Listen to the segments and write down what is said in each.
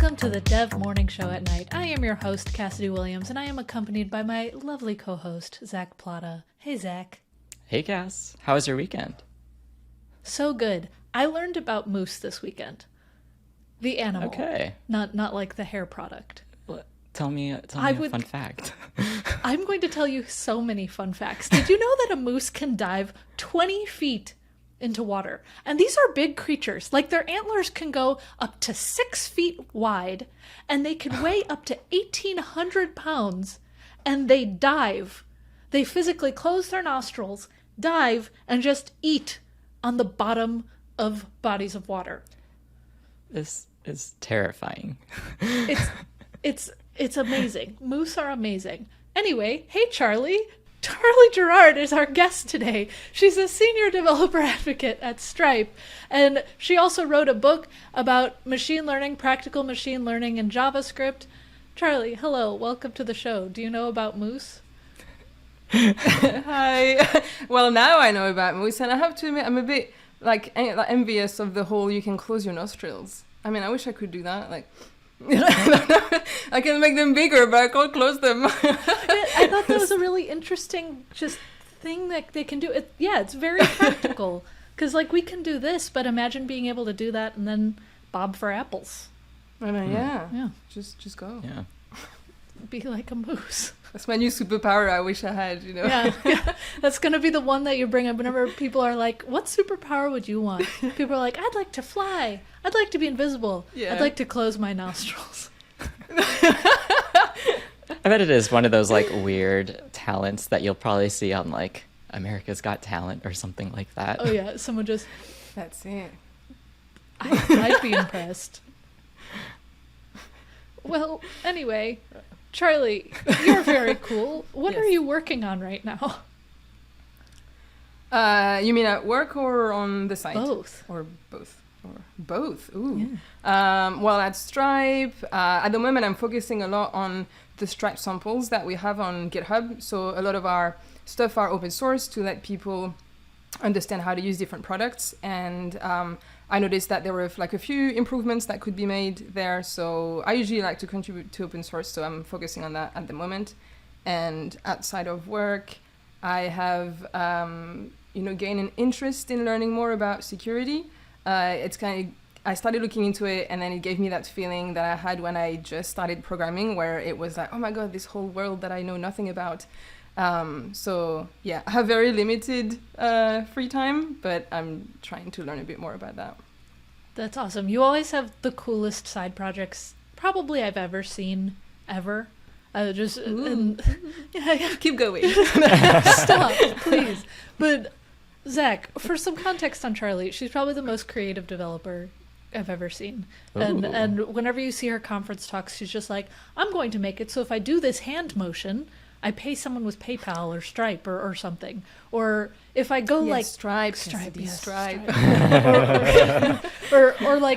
Welcome to the Dev Morning Show at Night. I am your host, Cassidy Williams, and I am accompanied by my lovely co-host, Zach Plata. Hey, Zach. Hey, Cass. How was your weekend? So good. I learned about moose this weekend. The animal. Okay. Not like the hair product. Tell me a fun fact. I'm going to tell you so many fun facts. Did you know that a moose can dive 20 feet into water? And these are big creatures. Like, their antlers can go up to 6 feet wide, and they can weigh up to 1,800 pounds, and they dive. They physically close their nostrils, dive, and just eat on the bottom of bodies of water. This is terrifying. It's amazing. Moose are amazing. Anyway, hey, Charlie. Charlie Gerard is our guest today. She's a senior developer advocate at Stripe, and she also wrote a book about machine learning, practical machine learning, and JavaScript. Charlie, hello. Welcome to the show. Do you know about moose? Hi. Well, now I know about moose, and I have to admit, I'm a bit envious of the whole you can close your nostrils. I mean, I wish I could do that. I can make them bigger, but I can't close them. I thought that was a really interesting just thing that they can do. It's very practical. Because, we can do this, but imagine being able to do that and then bob for apples. I mean, yeah. Just go. Yeah. Be like a moose. That's my new superpower I wish I had, Yeah. That's going to be the one that you bring up whenever people are like, what superpower would you want? People are like, I'd like to fly. I'd like to be invisible. Yeah. I'd like to close my nostrils. I bet it is one of those weird talents that you'll probably see on America's Got Talent or something like that. Oh yeah, someone just... That's it. I'd be impressed. Well, anyway... Charlie, you're very cool. What are you working on right now? You mean at work or on the site? Both. Or both. Or both. Ooh. Yeah. Well, at Stripe, at the moment I'm focusing a lot on the Stripe samples that we have on GitHub. So a lot of our stuff are open source to let people understand how to use different products. And I noticed that there were a few improvements that could be made there. So I usually like to contribute to open source, so I'm focusing on that at the moment. And outside of work, I have gained an interest in learning more about security. I started looking into it, and then it gave me that feeling that I had when I just started programming, where it was like, oh my god, this whole world that I know nothing about. So yeah, I have very limited free time, but I'm trying to learn a bit more about that. That's awesome. You always have the coolest side projects probably I've ever seen, ever. Keep going. Stop, please. But Zach, for some context on Charlie, she's probably the most creative developer I've ever seen. And whenever you see her conference talks, she's just like, I'm going to make it so if I do this hand motion, I pay someone with PayPal or Stripe or something. Or if I go Stripe. or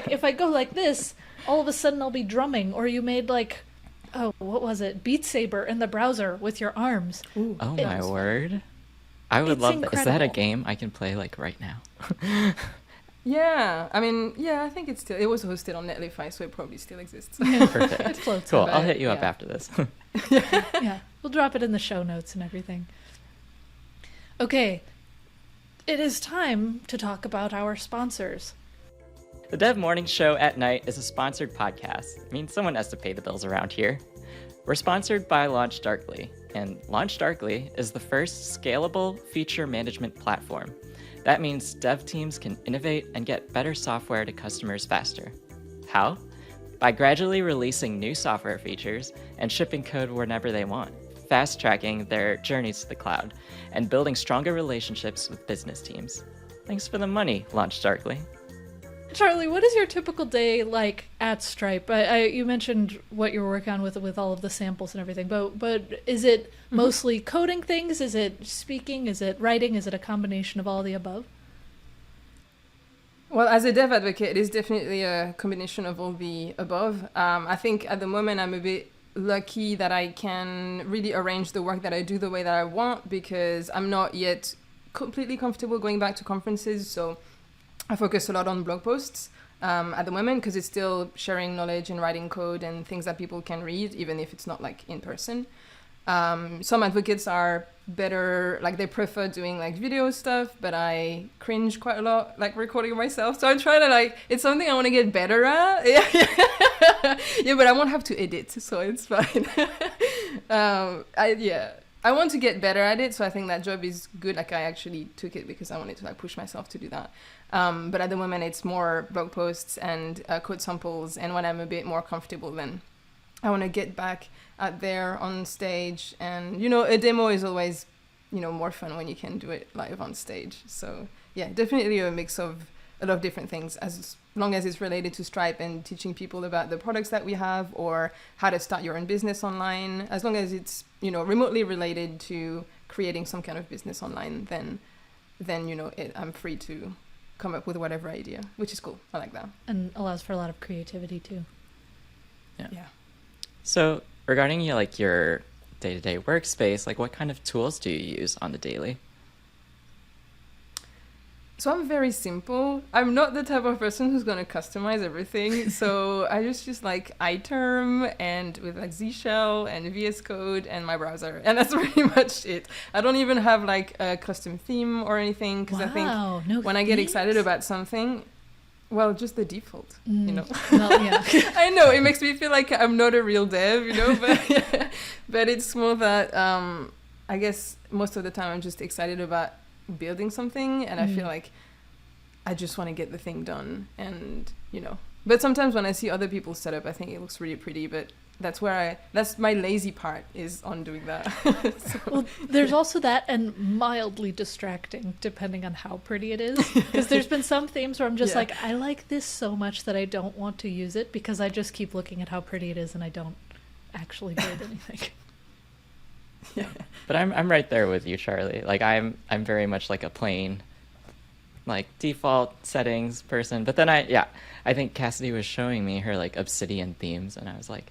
if I go like this, all of a sudden I'll be drumming. Or you made what was it? Beat Saber in the browser with your arms. Ooh, oh my word. I would love that. Is that a game I can play right now? Yeah, I mean, I think it was hosted on Netlify, so it probably still exists. Perfect. It floats. Cool, I'll hit you up after this. Yeah, we'll drop it in the show notes and everything. Okay, it is time to talk about our sponsors. The Dev Morning Show at Night is a sponsored podcast. I mean, someone has to pay the bills around here. We're sponsored by LaunchDarkly, and LaunchDarkly is the first scalable feature management platform. That means dev teams can innovate and get better software to customers faster. How? By gradually releasing new software features and shipping code whenever they want, fast-tracking their journeys to the cloud, and building stronger relationships with business teams. Thanks for the money, LaunchDarkly. Charlie, what is your typical day like at Stripe? You mentioned what you're working on with all of the samples and everything, but is it mostly coding things? Is it speaking? Is it writing? Is it a combination of all the above? Well, as a dev advocate, it is definitely a combination of all the above. I think at the moment I'm a bit lucky that I can really arrange the work that I do the way that I want, because I'm not yet completely comfortable going back to conferences, so I focus a lot on blog posts. at the moment, because it's still sharing knowledge and writing code and things that people can read, even if it's not like in person. Some advocates are better, like they prefer doing like video stuff, but I cringe quite a lot, like recording myself. So I'm trying to like, it's something I want to get better at. Yeah, but I won't have to edit, so it's fine. I want to get better at it, so I think that job is good. Like I actually took it because I wanted to like push myself to do that. But at the moment it's more blog posts and code samples, and when I'm a bit more comfortable, then I want to get back out there on stage. And you know, a demo is always, you know, more fun when you can do it live on stage. So yeah, definitely a mix of a lot of different things, as long as it's related to Stripe and teaching people about the products that we have or how to start your own business online. As long as it's, you know, remotely related to creating some kind of business online, then you know, I'm free to come up with whatever idea, which is cool. I like that. And allows for a lot of creativity too. Yeah. So regarding your day-to-day workspace, like what kind of tools do you use on the daily? So I'm very simple. I'm not the type of person who's going to customize everything. So I just use like iTerm and with like Z Shell and VS Code and my browser. And that's pretty much it. I don't even have like a custom theme or anything, because I think when I get excited about something, well, just the default, you know. Well, yeah. I know, it makes me feel like I'm not a real dev, you know, but it's more that I guess most of the time I'm just excited about building something, and I feel like I just want to get the thing done. And you know, but sometimes when I see other people's setup, I think it looks really pretty, but that's my lazy part, is on doing that. So, well, there's also that, and mildly distracting depending on how pretty it is, because there's been some themes where I'm just like, I like this so much that I don't want to use it because I just keep looking at how pretty it is and I don't actually build anything. Yeah. But I'm right there with you, Charlie. Like I'm very much like a plain, like default settings person. But then I think Cassidy was showing me her like Obsidian themes, and I was like,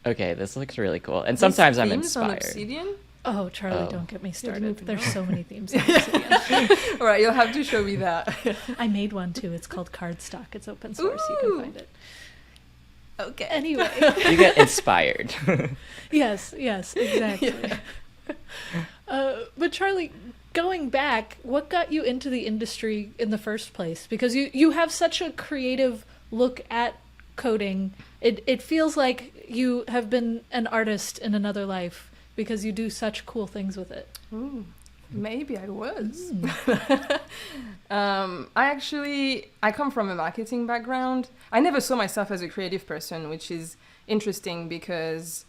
okay, this looks really cool. And sometimes I'm inspired. On Obsidian? Oh, Charlie, don't get me started. There's so many themes on Obsidian. All right, you'll have to show me that. I made one too. It's called Cardstock. It's open source. You can find it. Okay. Anyway. You get inspired. Yes, exactly. Yeah. But Charlie, going back, what got you into the industry in the first place? Because you have such a creative look at coding. It feels like you have been an artist in another life because you do such cool things with it. Ooh, maybe I was. I come from a marketing background. I never saw myself as a creative person, which is interesting because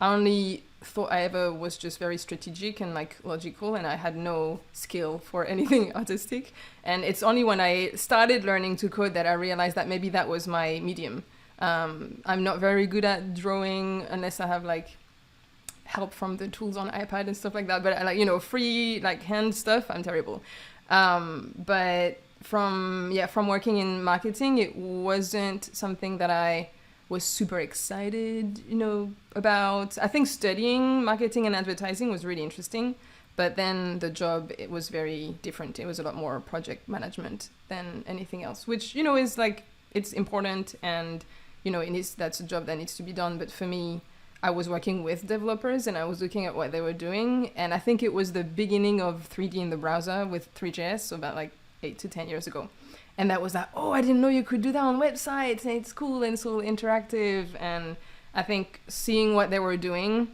I only thought I ever was just very strategic and like logical, and I had no skill for anything artistic. And it's only when I started learning to code that I realized that maybe that was my medium. I'm not very good at drawing unless I have like help from the tools on iPad and stuff like that. But I like, you know, free like hand stuff, I'm terrible. But from working in marketing, it wasn't something that I was super excited, you know, about. I think studying marketing and advertising was really interesting, but then the job, it was very different. It was a lot more project management than anything else, which, you know, is like, it's important, and, you know, that's a job that needs to be done. But for me, I was working with developers and I was looking at what they were doing. And I think it was the beginning of 3D in the browser with 3JS, so about like 8 to 10 years ago. And that was like, oh, I didn't know you could do that on websites, and it's cool and so interactive. And I think seeing what they were doing,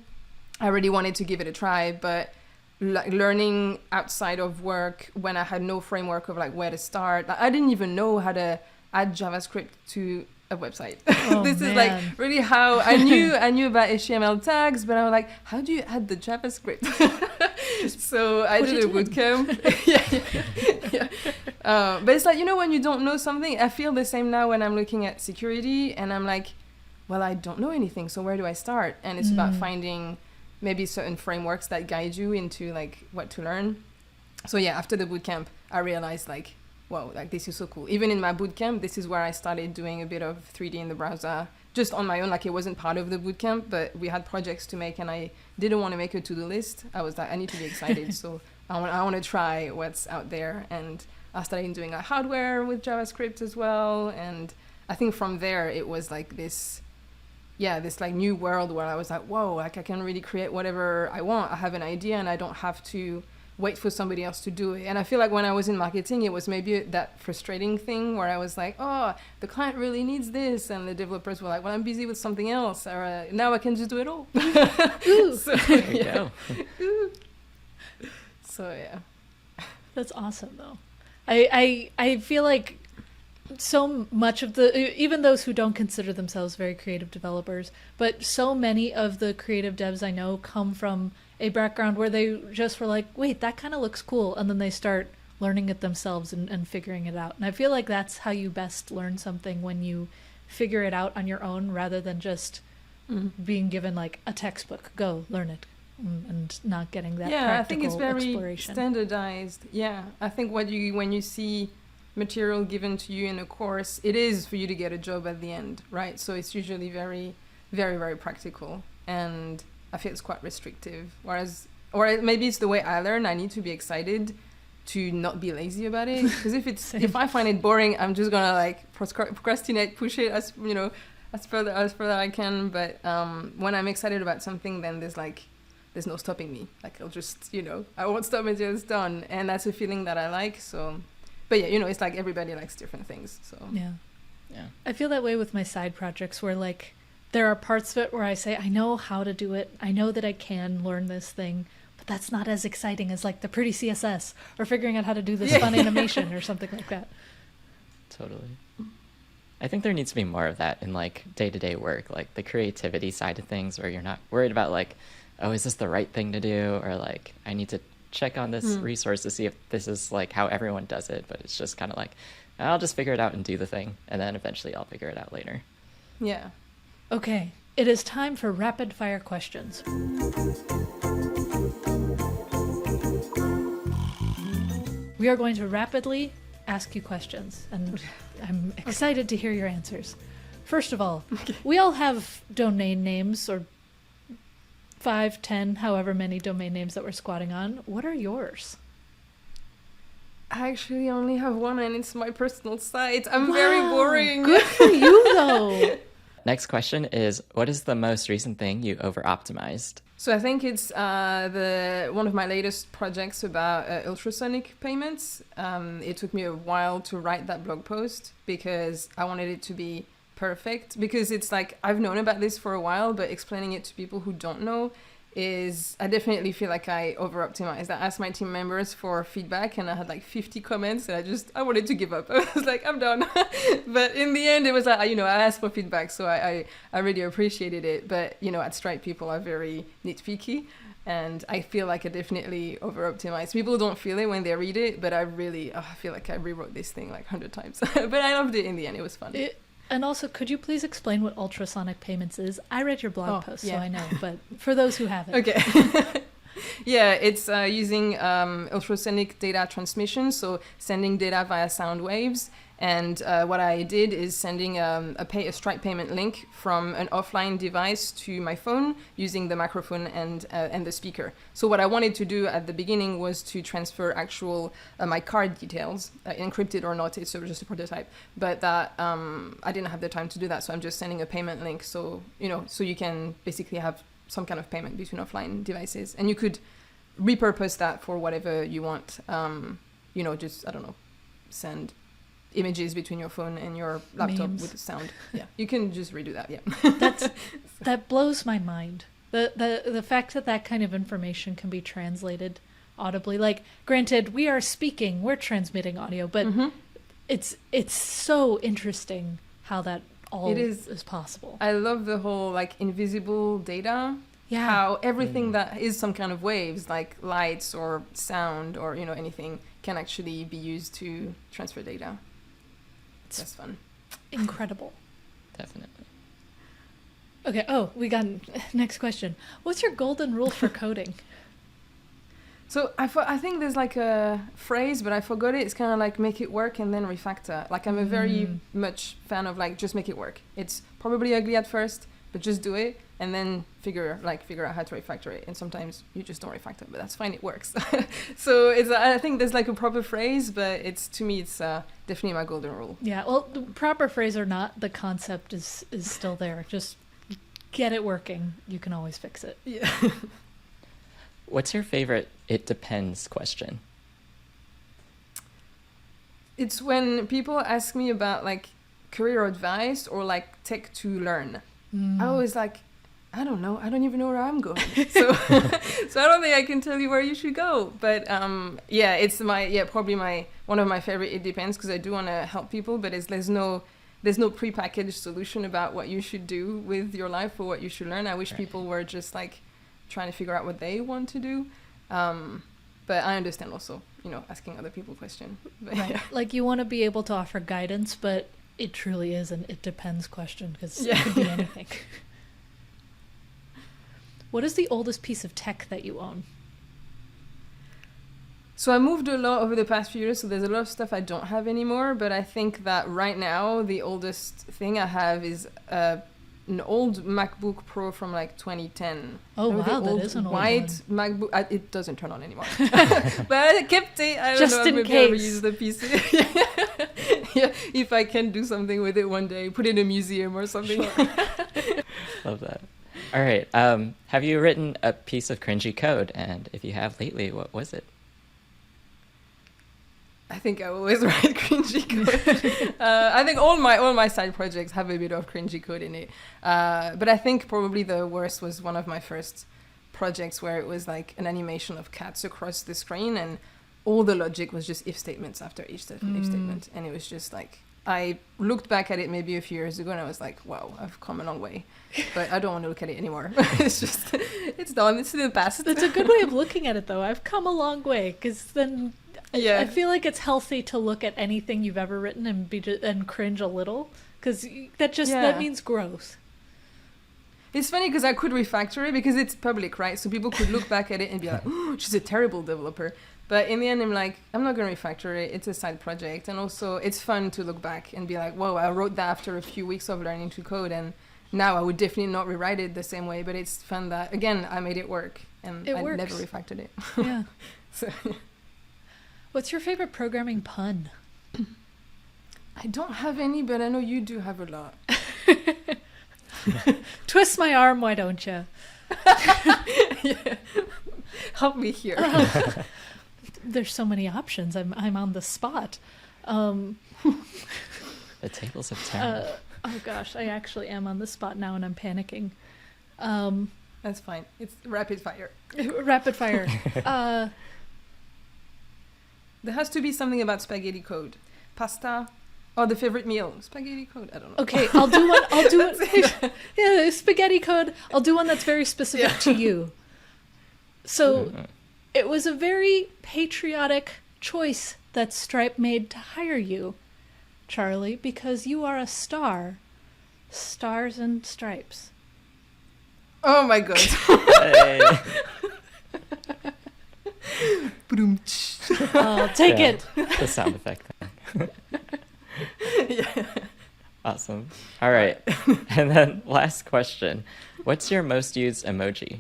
I really wanted to give it a try. But learning outside of work, when I had no framework of like where to start, like, I didn't even know how to add JavaScript to a website. Oh, this man. is like really how I knew about HTML tags, but I was like, how do you add the JavaScript? So I did a bootcamp. Yeah. But it's like, you know, when you don't know something, I feel the same now when I'm looking at security, and I'm like, well, I don't know anything, so where do I start? And it's about finding maybe certain frameworks that guide you into like what to learn. So yeah, after the bootcamp, I realized like, wow, like this is so cool. Even in my bootcamp, this is where I started doing a bit of 3D in the browser, just on my own. Like, it wasn't part of the bootcamp, but we had projects to make, and I didn't want to make a to-do list. I was like, I need to be excited, so I want to try what's out there. And I started doing hardware with JavaScript as well. And I think from there, it was like this like new world where I was like, whoa, like I can really create whatever I want. I have an idea and I don't have to wait for somebody else to do it. And I feel like when I was in marketing, it was maybe that frustrating thing where I was like, oh, the client really needs this. And the developers were like, well, I'm busy with something else. Or now I can just do it all. So, There you go. So, yeah. That's awesome, though. I feel like so much of even those who don't consider themselves very creative developers, but so many of the creative devs I know come from a background where they just were like, wait, that kind of looks cool. And then they start learning it themselves and figuring it out. And I feel like that's how you best learn something, when you figure it out on your own rather than just being given like a textbook, go learn it, and not getting that practical I think it's very exploration. standardized. Yeah, I think when you see material given to you in a course, it is for you to get a job at the end, right? So it's usually very, very, very practical, and I feel it's quite restrictive. Or maybe it's the way I learn. I need to be excited to not be lazy about it, because if I find it boring, I'm just gonna like procrastinate, push it as further I can. But when I'm excited about something, then there's no stopping me. Like I'll just I won't stop until it's done, and that's a feeling that I like. So. But yeah, it's like everybody likes different things. So Yeah. I feel that way with my side projects, where like there are parts of it where I say, I know how to do it. I know that I can learn this thing, but that's not as exciting as like the pretty CSS or figuring out how to do this fun animation or something like that. Totally. I think there needs to be more of that in like day-to-day work, like the creativity side of things, where you're not worried about like, oh, is this the right thing to do? Or like, I need to check on this resource to see if this is like how everyone does it. But it's just kind of like, I'll just figure it out and do the thing, and then eventually I'll figure it out later. Yeah. Okay, it is time for rapid fire questions. We are going to rapidly ask you questions, and I'm excited to hear your answers. First of all, we all have domain names, or 5, 10, however many domain names that we're squatting on. What are yours? I actually only have one, and it's my personal site. I'm very boring. Good for you, though. Next question is, what is the most recent thing you over-optimized? So I think it's one of my latest projects about ultrasonic payments. It took me a while to write that blog post because I wanted it to be perfect, because it's like I've known about this for a while, but explaining it to people who don't know is, I definitely feel like I over optimized. I asked my team members for feedback, and I had like 50 comments, and I wanted to give up. I was like, I'm done. But in the end, it was like, I asked for feedback, so I really appreciated it. But at Stripe, people are very nitpicky, and I feel like I definitely over optimized. People don't feel it when they read it, but I feel like I rewrote this thing like 100 times. But I loved it in the end. It was fun. And also, could you please explain what ultrasonic payments is? I read your blog post, so I know, but for those who haven't. Okay. Yeah, it's using ultrasonic data transmission, so sending data via sound waves. And what I did is sending a Stripe payment link from an offline device to my phone using the microphone and the speaker. So what I wanted to do at the beginning was to transfer actual my card details, encrypted or not. It's just a prototype, but that I didn't have the time to do that. So I'm just sending a payment link. So so you can basically have some kind of payment between offline devices, and you could repurpose that for whatever you want. Just I don't know, send images between your phone and your laptop Memes. with sound. Yeah, you can just redo that. Yeah. That blows my mind. The fact that kind of information can be translated audibly. Like, granted, we are speaking, we're transmitting audio, but it's so interesting how that all is possible. I love the whole like invisible data. Yeah. How everything that is some kind of waves, like lights or sound or anything, can actually be used to transfer data. That's fun. Incredible. Definitely. Okay, we got next question. What's your golden rule for coding? So I think there's like a phrase, but I forgot it. It's kind of like make it work and then refactor. Like I'm a very much fan of like just make it work. It's probably ugly at first, but just do it and then figure out how to refactor it. And sometimes you just don't refactor, but that's fine, it works. So I think there's like a proper phrase, but to me it's definitely my golden rule. Yeah, well, the proper phrase or not, the concept is still there. Just get it working. You can always fix it. Yeah. What's your favorite "it depends" question? It's when people ask me about like career advice or like tech to learn. I always like, I don't know. I don't even know where I'm going. So I don't think I can tell you where you should go. But yeah, it's probably one of my favorite. It depends, because I do want to help people, but there's no prepackaged solution about what you should do with your life or what you should learn. I wish people were just like trying to figure out what they want to do. But I understand also, asking other people questions. Right. Yeah. Like you want to be able to offer guidance, but it truly is an "it depends" question, because it could be anything. What is the oldest piece of tech that you own? So I moved a lot over the past few years, so there's a lot of stuff I don't have anymore, but I think that right now the oldest thing I have is an old MacBook Pro from like 2010. Oh wow, that is an old white one. MacBook. It doesn't turn on anymore. But I kept it. I don't just know. in Maybe case. I'll reuse the PC. Yeah, if I can do something with it one day, put it in a museum or something. Sure. Love that. All right. Have you written a piece of cringy code? And if you have lately, what was it? I think I always write cringy code. I think all my side projects have a bit of cringy code in it. But I think probably the worst was one of my first projects where it was like an animation of cats across the screen, and all the logic was just if statements after each if statement. And it was just like, I looked back at it maybe a few years ago and I was like, wow, I've come a long way. But I don't want to look at it anymore. It's done. It's in the past. That's a good way of looking at it, though. I've come a long way, because then I feel like it's healthy to look at anything you've ever written and cringe a little, because that means growth. It's funny because I could refactor it because it's public, right? So people could look back at it and be like, oh, she's a terrible developer. But in the end, I'm like, I'm not going to refactor it. It's a side project. And also, it's fun to look back and be like, whoa, I wrote that after a few weeks of learning to code. And now I would definitely not rewrite it the same way. But it's fun that, again, I made it work. And I never refactored it. Yeah. So, What's your favorite programming pun? I don't have any, but I know you do have a lot. Twist my arm, why don't you? Yeah. Help me here. There's so many options. I'm on the spot. The tables have turned. Oh gosh, I actually am on the spot now, and I'm panicking. That's fine. It's rapid fire. Rapid fire. There has to be something about spaghetti code. Pasta. Or the favorite meal. Spaghetti code. I don't know. Okay, I'll do one. Yeah, spaghetti code. I'll do one that's very specific to you. So, it was a very patriotic choice that Stripe made to hire you, Charlie, because you are a star. Stars and stripes. Oh my god. Hey. I'll take it. The sound effect thing. Yeah. Awesome. All right. And then last question. What's your most used emoji?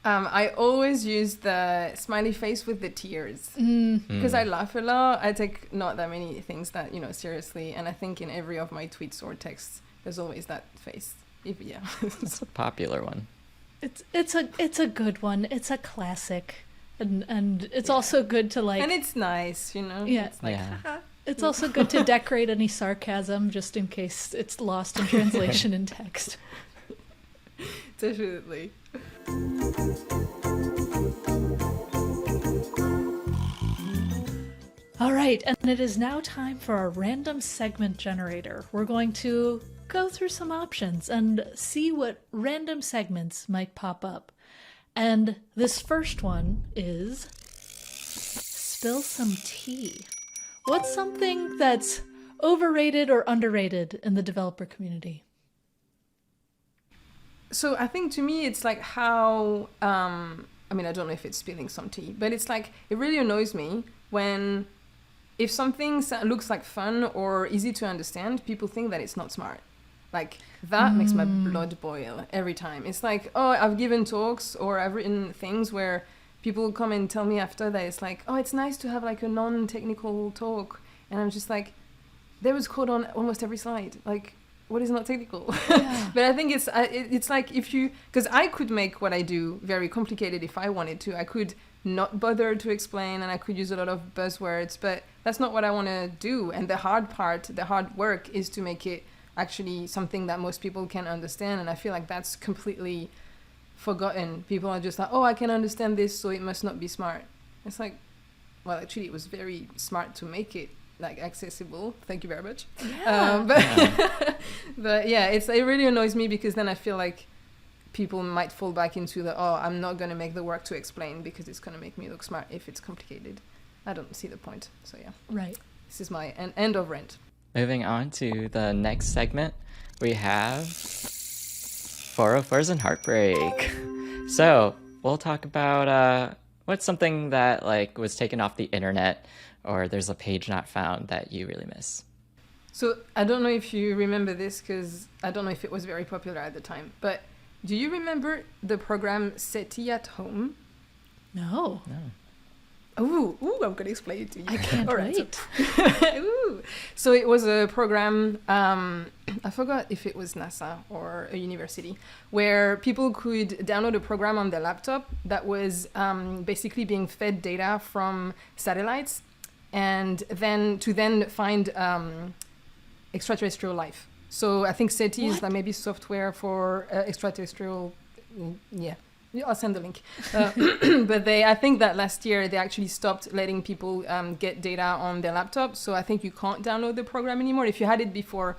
I always use the smiley face with the tears because I laugh a lot. I take not that many things that, seriously. And I think in every of my tweets or texts, there's always that face. Yeah. It's a popular one. It's a good one. It's a classic. And it's also good to like... And it's nice, Yeah. It's like, yeah. It's also good to decorate any sarcasm just in case it's lost in translation in text. Definitely. All right, and it is now time for our random segment generator. We're going to go through some options and see what random segments might pop up. And this first one is spill some tea. What's something that's overrated or underrated in the developer community? So I think to me it's like how, I don't know if it's spilling some tea, but it's like, it really annoys me when if something looks like fun or easy to understand, people think that it's not smart. Like that makes my blood boil every time. It's like, oh, I've given talks or I've written things where people come and tell me after that it's like, oh, it's nice to have like a non-technical talk, and I'm just like, there was code on almost every slide. Like, what is not technical? Yeah. But I think it's like if you, because I could make what I do very complicated if I wanted to. I could not bother to explain, and I could use a lot of buzzwords, but that's not what I want to do. And the hard part, the hard work, is to make it actually something that most people can understand. And I feel like that's completely forgotten. People are just like, oh, I can understand this, so it must not be smart. It's like, well, actually it was very smart to make it like accessible. Thank you very much. Yeah. But yeah, it really annoys me, because then I feel like people might fall back into the, oh, I'm not going to make the work to explain because it's going to make me look smart if it's complicated. I don't see the point. So yeah. Right. This is my end of rant. Moving on to the next segment, we have 404s and heartbreak. So we'll talk about what's something that like was taken off the internet, or there's a page not found that you really miss. So I don't know if you remember this, because I don't know if it was very popular at the time, but do you remember the program SETI at Home? No. Ooh, I'm going to explain it to you. I can't All right, wait. Ooh. So it was a program, I forgot if it was NASA or a university, where people could download a program on their laptop that was basically being fed data from satellites, and then find extraterrestrial life. So I think SETI is like maybe software for extraterrestrial, yeah. I'll send the link. But I think that last year they actually stopped letting people get data on their laptop. So I think you can't download the program anymore. If you had it before,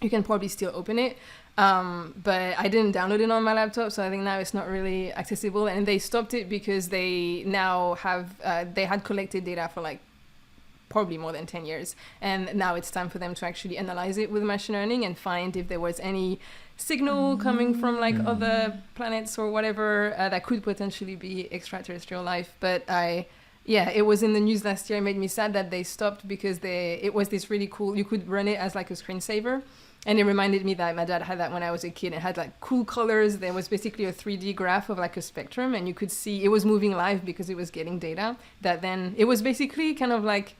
you can probably still open it. But I didn't download it on my laptop, so I think now it's not really accessible. And they stopped it because they now have, they had collected data for like probably more than 10 years. And now it's time for them to actually analyze it with machine learning and find if there was any signal coming from like other planets or whatever that could potentially be extraterrestrial life. But it was in the news last year. It made me sad that they stopped, because it was this really cool, you could run it as like a screensaver. And it reminded me that my dad had that when I was a kid. It had like cool colors. There was basically a 3D graph of like a spectrum, and you could see it was moving live because it was getting data that then, it was basically kind of like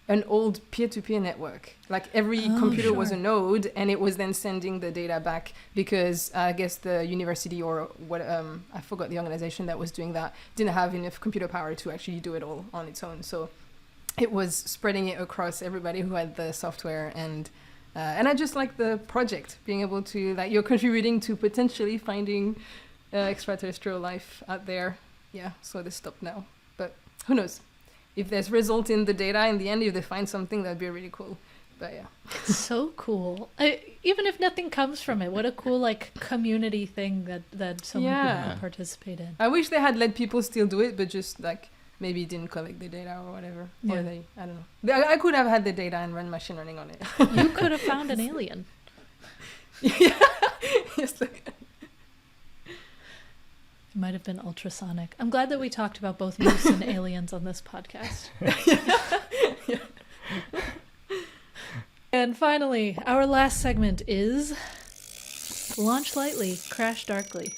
an old peer-to-peer network. Like every computer was a node, and it was then sending the data back, because I guess the university or what, I forgot the organization that was doing that, didn't have enough computer power to actually do it all on its own. So it was spreading it across everybody who had the software, and I just like the project, being able to, like, you're contributing to potentially finding extraterrestrial life out there. Yeah, so they stopped now, but who knows? If there's result in the data in the end, if they find something, that'd be really cool. But yeah. So cool. Even if nothing comes from it, what a cool like community thing that so many people participate in. I wish they had let people still do it, but just like maybe didn't collect the data or whatever. Yeah. Or I don't know. I could have had the data and run machine learning on it. You could have found an alien. Yeah. Yes. It might have been ultrasonic. I'm glad that we talked about both moose and aliens on this podcast. Yeah. And finally, our last segment is Launch Lightly, Crash Darkly.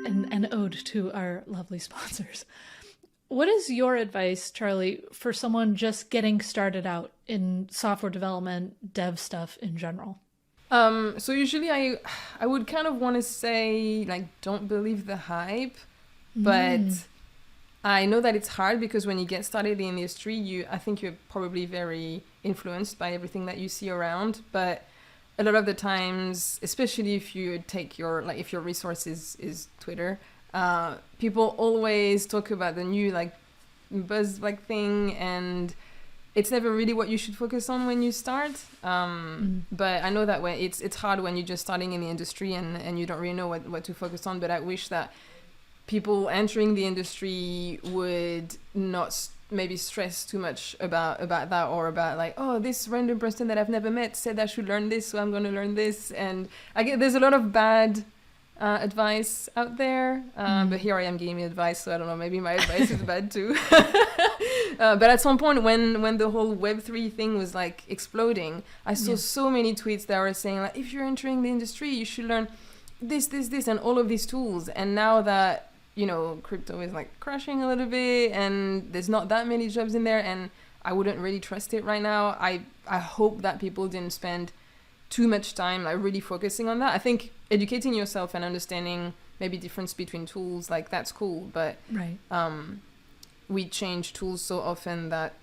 An ode to our lovely sponsors. What is your advice, Charlie, for someone just getting started out in software development, dev stuff in general? So usually I would kind of want to say, like, don't believe the hype, but I know that it's hard, because when you get started in the industry, I think you're probably very influenced by everything that you see around. But a lot of the times, especially if you take if your resource is Twitter, people always talk about the new like buzz like thing, and it's never really what you should focus on when you start. But I know that when it's hard when you're just starting in the industry and you don't really know what to focus on. But I wish that people entering the industry would not maybe stress too much about that, or about like, oh, this random person that I've never met said I should learn this, so I'm going to learn this. And I get there's a lot of bad advice out there, but here I am giving me advice, so I don't know, maybe my advice is bad too. But at some point, when the whole Web3 thing was like exploding, I saw so many tweets that were saying like, if you're entering the industry, you should learn this, and all of these tools. And now that, you know, crypto is like crashing a little bit and there's not that many jobs in there, and I wouldn't really trust it right now. I hope that people didn't spend too much time like really focusing on that. I think educating yourself and understanding maybe difference between tools, like that's cool, but Right. We change tools so often that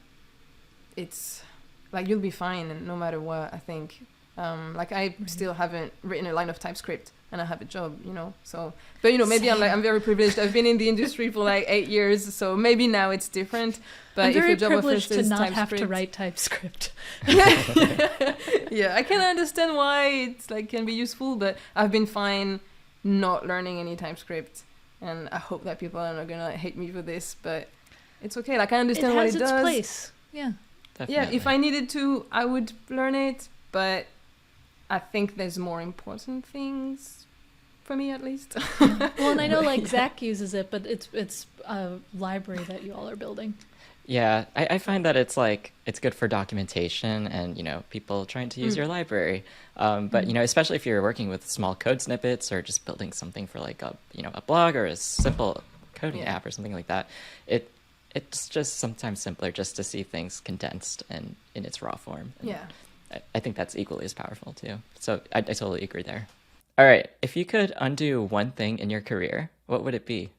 it's like you'll be fine and no matter what. I think like I still haven't written a line of TypeScript and I have a job, you know, so but you know, maybe Same. I'm very privileged. I've been in the industry for like 8 years, so maybe now it's different, but I'm very if your job offers privileged to not TypeScript, have to write TypeScript. yeah, I can understand why it's like can be useful, but I've been fine not learning any TypeScript, and I hope that people are not gonna like, hate me for this, but it's okay. Like I understand what has it its does. place. Yeah. Definitely. Yeah, if I needed to, I would learn it, but I think there's more important things for me, at least. Well, and I know like Yeah. Zach uses it, but it's a library that you all are building. Yeah, I find that it's like it's good for documentation and you know people trying to use your library. But you know, especially if you're working with small code snippets or just building something for like a a blog or a simple coding Yeah. app or something like that, it's just sometimes simpler just to see things condensed and in its raw form. And Yeah. I think that's equally as powerful too. So I totally agree there. All right, if you could undo one thing in your career, what would it be?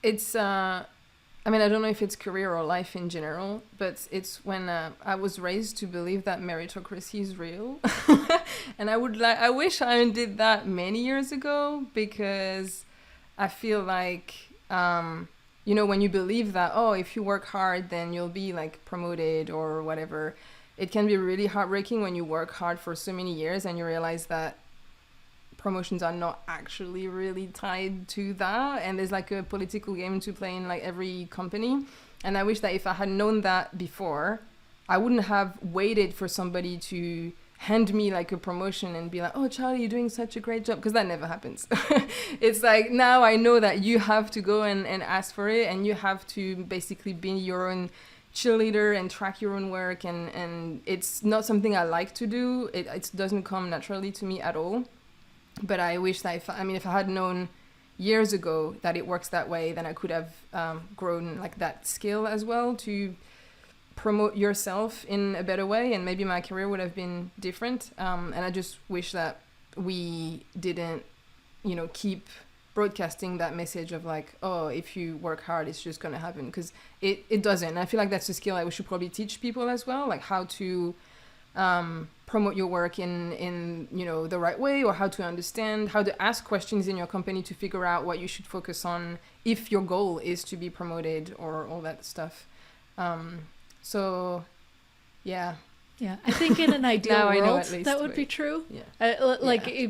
It's, I mean, I don't know if it's career or life in general, but it's when I was raised to believe that meritocracy is real. And I wish I did that many years ago, because I feel like, you know, when you believe that, oh, if you work hard, then you'll be like promoted or whatever, it can be really heartbreaking when you work hard for so many years and you realize that promotions are not actually really tied to that, and there's like a political game to play in like every company. And I wish that if I had known that before, I wouldn't have waited for somebody to hand me like a promotion and be like, oh Charlie, you're doing such a great job, because that never happens. It's like now I know that you have to go and ask for it, and you have to basically be your own cheerleader and track your own work, and it's not something I like to do. It doesn't come naturally to me at all. But I wish that if I had known years ago that it works that way, then I could have grown like that skill as well to promote yourself in a better way, and maybe my career would have been different. And I just wish that we didn't, you know, keep broadcasting that message of like, oh, if you work hard, it's just gonna happen, because it doesn't. And I feel like that's a skill I should probably teach people as well, like how to promote your work in you know the right way, or how to understand, how to ask questions in your company to figure out what you should focus on if your goal is to be promoted, or all that stuff. So yeah, I think in an ideal Now I know world at least, that would but- be true. yeah. Like Yeah.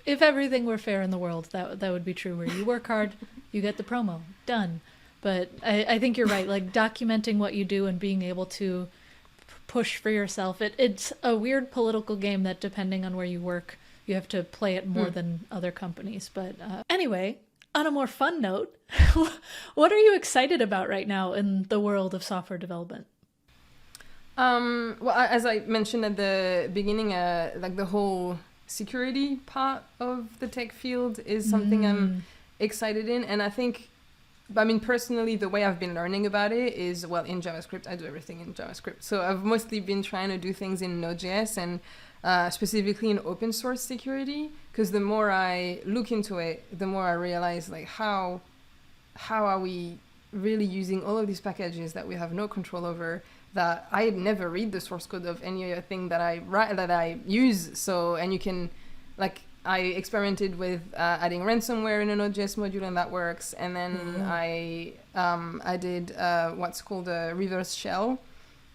if everything were fair in the world, that would be true. Where you work hard, you get the promo, done. But I think you're right. Like documenting what you do and being able to push for yourself. It's a weird political game that, depending on where you work, you have to play it more than other companies. But anyway, on a more fun note, what are you excited about right now in the world of software development? Well, as I mentioned at the beginning, like the whole security part of the tech field is something I'm excited in. And I think, I mean, personally, the way I've been learning about it is, well, in JavaScript. I do everything in JavaScript. So I've mostly been trying to do things in Node.js, and specifically in open source security, because the more I look into it, the more I realize like how are we really using all of these packages that we have no control over, that I never read the source code of any other thing that I use. So, and you can, like, I experimented with adding ransomware in a Node.js module, and that works. And then I did what's called a reverse shell.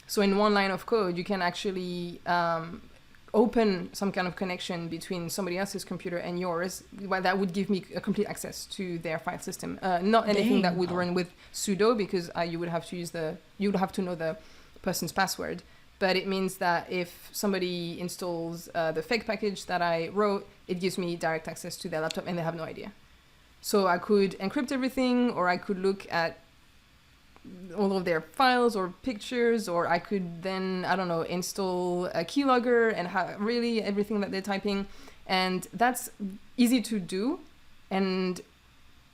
So in one line of code, you can actually open some kind of connection between somebody else's computer and yours. Well, that would give me a complete access to their file system. Not anything that would run with sudo, because you would have to know the person's password. But it means that if somebody installs the fake package that I wrote, it gives me direct access to their laptop, and they have no idea. So I could encrypt everything, or I could look at all of their files or pictures, or I could then, I don't know, install a keylogger and have really everything that they're typing. And that's easy to do and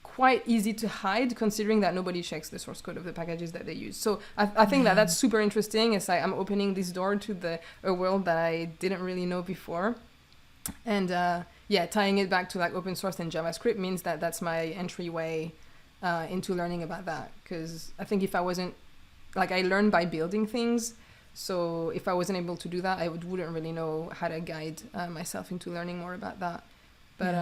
quite easy to hide, considering that nobody checks the source code of the packages that they use. So I think that that's super interesting. It's like I'm opening this door to a world that I didn't really know before. And tying it back to like open source and JavaScript means that that's my entryway into learning about that. Because I think if I wasn't, like, I learned by building things. So if I wasn't able to do that, I wouldn't really know how to guide myself into learning more about that. But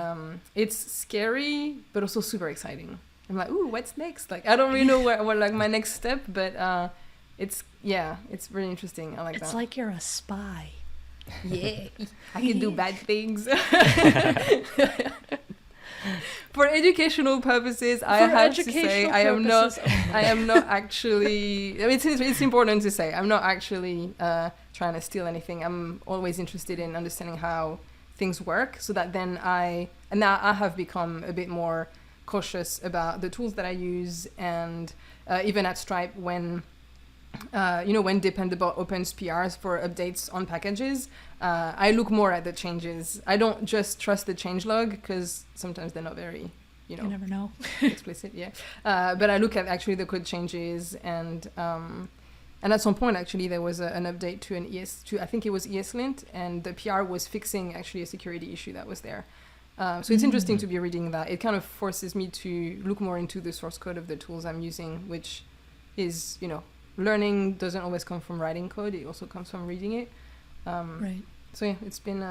it's scary, but also super exciting. I'm like, ooh, what's next? Like, I don't really know what like my next step, but it's really interesting. I like that. It's like you're a spy. Yeah, I can do bad things. For educational purposes, I have to say I am not actually. I mean, it's important to say I'm not actually trying to steal anything. I'm always interested in understanding how things work, so that then now I have become a bit more cautious about the tools that I use, and even at Stripe when Dependable opens PRs for updates on packages, I look more at the changes. I don't just trust the changelog because sometimes they're not very, you never know. explicit, yeah. But I look at actually the code changes, and at some point actually there was an update to I think it was ESLint, and the PR was fixing actually a security issue that was there. So it's interesting to be reading that. It kind of forces me to look more into the source code of the tools I'm using, which is, learning doesn't always come from writing code. It also comes from reading it. Right. So yeah, it's been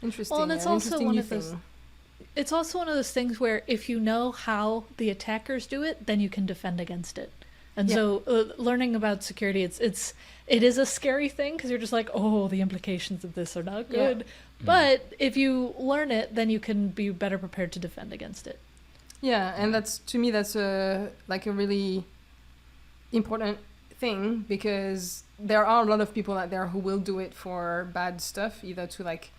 interesting. Well, and it's also one of those. It's also one of those things where if you know how the attackers do it, then you can defend against it. And so learning about security, it is a scary thing because you're just like, oh, the implications of this are not good. Yeah. But if you learn it, then you can be better prepared to defend against it. Yeah, and that's a really important thing, because there are a lot of people out there who will do it for bad stuff, either to like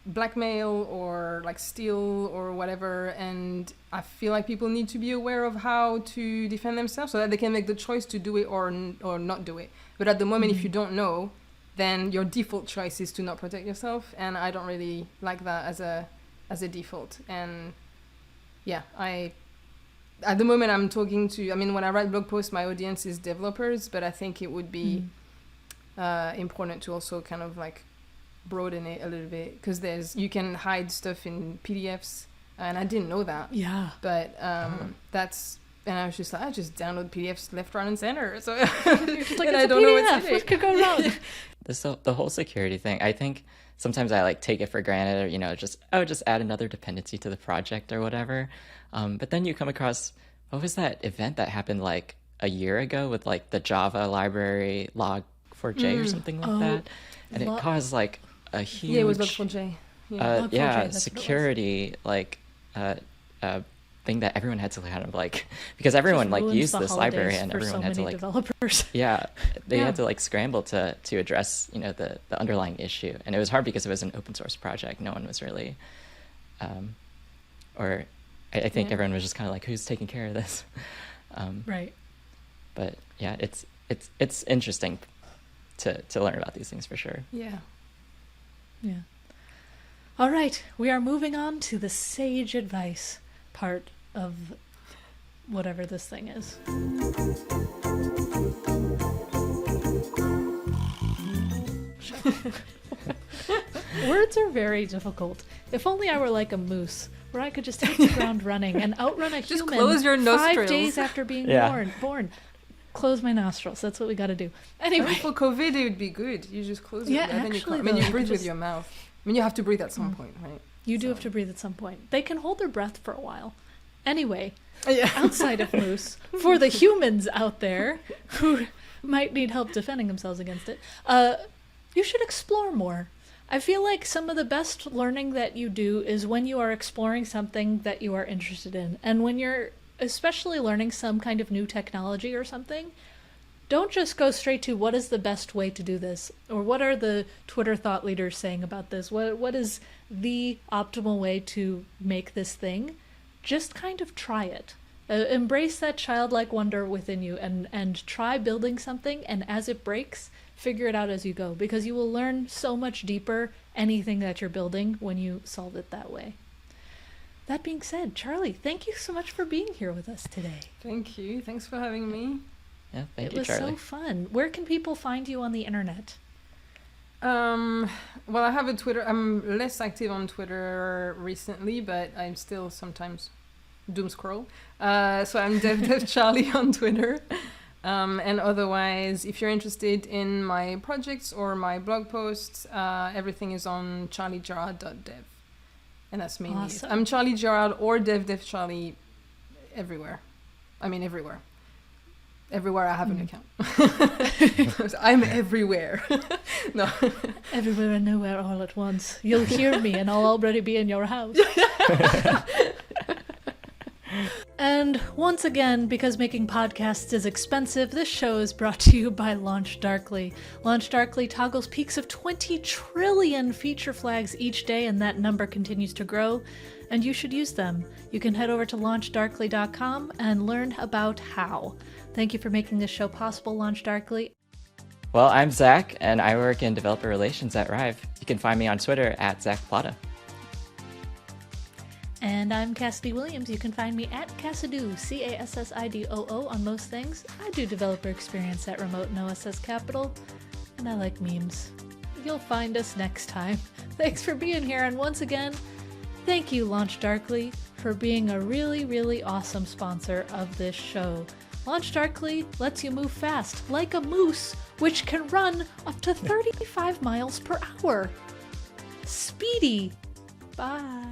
blackmail or like steal or whatever, and I feel like people need to be aware of how to defend themselves so that they can make the choice to do it or not do it. But at the moment, if you don't know, then your default choice is to not protect yourself, and I don't really like that as a default. And yeah, at the moment I'm talking to, when I write blog posts, my audience is developers, but I think it would be important to also kind of like broaden it a little bit, because you can hide stuff in PDFs, and I didn't know that. Yeah. But and I was just like, I just download PDFs left, right, and center. So like, and I don't know what's in it. What could go wrong? The whole security thing, I think sometimes I like take it for granted, or just add another dependency to the project or whatever. But then you come across, what was that event that happened like a year ago with like the Java library log4j or something like that, and it caused like a huge it was log4j. Security like thing that everyone had to kind of like, because everyone like used this library, and everyone had to like developers. They had to like scramble to address the underlying issue, and it was hard because it was an open source project. No one was really I think everyone was just kind of like, who's taking care of this? Right. But yeah, it's interesting to learn about these things for sure. Yeah. All right, we are moving on to the sage advice part of whatever this thing is. Words are very difficult. If only I were like a moose, where I could just hit the ground running and outrun a just human close your 5 days after being born. Close my nostrils. That's what we got to do. Anyway, for COVID, it would be good. You just close it. And actually, then you breathe with your mouth. You have to breathe at some point, right? You do have to breathe at some point. They can hold their breath for a while. Anyway, outside of moose, for the humans out there who might need help defending themselves against it, you should explore more. I feel like some of the best learning that you do is when you are exploring something that you are interested in. And when you're especially learning some kind of new technology or something, don't just go straight to what is the best way to do this, or what are the Twitter thought leaders saying about this, what is the optimal way to make this thing. Just kind of try it Embrace that childlike wonder within you and try building something, and as it breaks, figure it out as you go, because you will learn so much deeper anything that you're building when you solve it that way. That being said, Charlie, thank you so much for being here with us today. Thank you. Thanks for having me. Yeah, thank It you, was Charlie. so fun. Where can people find you on the internet? Well, I have a Twitter. I'm less active on Twitter recently, but I'm still sometimes doom scroll. So I'm Dev Charlie on Twitter. And otherwise, if you're interested in my projects or my blog posts, everything is on charliegerard.dev. And that's mainly it. Awesome. I'm Charlie Gerard or Dev Charlie everywhere. I mean, everywhere. Everywhere I have an account. I'm everywhere. No. Everywhere and nowhere all at once. You'll hear me and I'll already be in your house. And once again, because making podcasts is expensive, this show is brought to you by Launch Darkly. Launch Darkly toggles peaks of 20 trillion feature flags each day, and that number continues to grow, and you should use them. You can head over to launchdarkly.com and learn about how. Thank you for making this show possible, Launch Darkly. Well, I'm Zach, and I work in developer relations at Rive. You can find me on Twitter at ZachPlata. And I'm Cassidy Williams. You can find me at Cassidoo, Cassidoo on most things. I do developer experience at Remote and OSS Capital, and I like memes. You'll find us next time. Thanks for being here, and once again, thank you, Launch Darkly, for being a really, really awesome sponsor of this show. Launch Darkly lets you move fast, like a moose, which can run up to 35 miles per hour. Speedy. Bye.